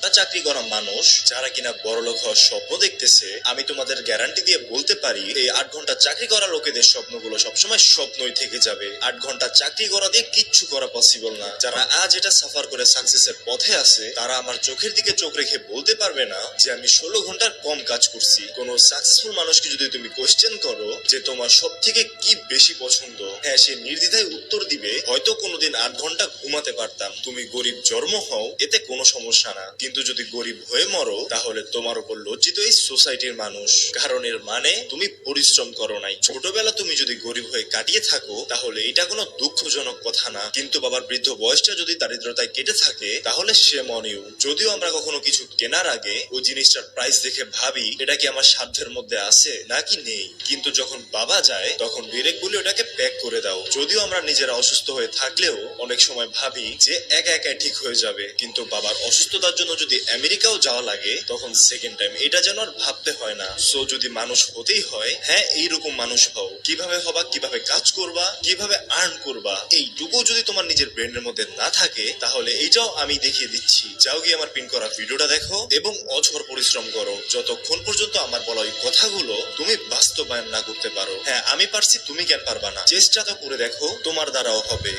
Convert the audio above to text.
ঘন্টা চাকরি করা মানুষ যারা কিনা বড়লোক হওয়ার স্বপ্ন দেখতেছে, আমি তোমাদের গ্যারান্টি দিয়ে বলতে পারি এই 8 ঘন্টা চাকরি করা লোকেদের স্বপ্নগুলো সবসময় স্বপ্নই থেকে যাবে। 8 ঘন্টা চাকরি করা দিয়ে কিচ্ছু করা পসিবল না। যারা আজ এটা সাফার করে সাকসেসের পথে আছে, তারা আমার চোখের দিকে চোখ রেখে বলতে পারবে না যে আমি 16 ঘন্টার কম কাজ করছি। কোন সাকসেসফুল মানুষকে যদি তুমি কোশ্চেন করো যে তোমার সব থেকে কি বেশি পছন্দ, হ্যাঁ, সে নির্দ্বিধায় উত্তর দিবে হয়তো কোনোদিন 8 ঘন্টা ঘুমাতে পারতাম। তুমি গরিব জন্ম হও এতে কোনো সমস্যা না, কিন্তু যদি গরিব হয়ে মরো তাহলে তোমার উপর লজ্জিত এই সোসাইটির মানুষ। কারণ এর মানে তুমি পরিশ্রম করো নাই। ছোটবেলা তুমি যদি গরিব হয়ে কাটিয়ে থাকো তাহলে এটা কোনো দুঃখজনক কথা না, কিন্তু বাবার বৃদ্ধ বয়সটা যদি দারিদ্রতায় কেটে থাকে তাহলে সে মনেও। যদিও আমরা কখনো কিছু কেনার আগে ওই জিনিসটার প্রাইস দেখে ভাবি এটা কি আমার সাধ্যের মধ্যে আছে নাকি নেই, কিন্তু যখন বাবা যায় তখন ডিরেক্ট বলি ওটাকে প্যাক করে দাও। যদিও আমরা নিজেরা অসুস্থ হয়ে থাকলেও অনেক সময় ভাবি যে একা একাই ঠিক হয়ে যাবে, কিন্তু বাবার অসুস্থতার জন্য যদি আমেরিকাও যাওয়া লাগে তখন সেকেন্ড টাইম এটা যেন আর ভাবতে হয় না। সো যদি মানুষ হতেই হয়, হ্যাঁ এইরকম মানুষ হও। কিভাবে হবা, কিভাবে কাজ করবা, কিভাবে আর্ন করবা, এইটুকু যদি তোমার নিজের ব্রেনের মধ্যে না থাকে তাহলে এইটাও আমি দেখিয়ে দিচ্ছি। যাও গিয়ে আমার পিন করা ভিডিওটা দেখো এবং অঝোর পরিশ্রম করো যতক্ষণ পর্যন্ত আমার বলা ওই কথাগুলো তুমি বাস্তবায়ন না করতে পারো। হ্যাঁ আমি পারছি, তুমি কেন পারবা না? চেষ্টা তো করে দেখো, তোমার দ্বারাও হবে।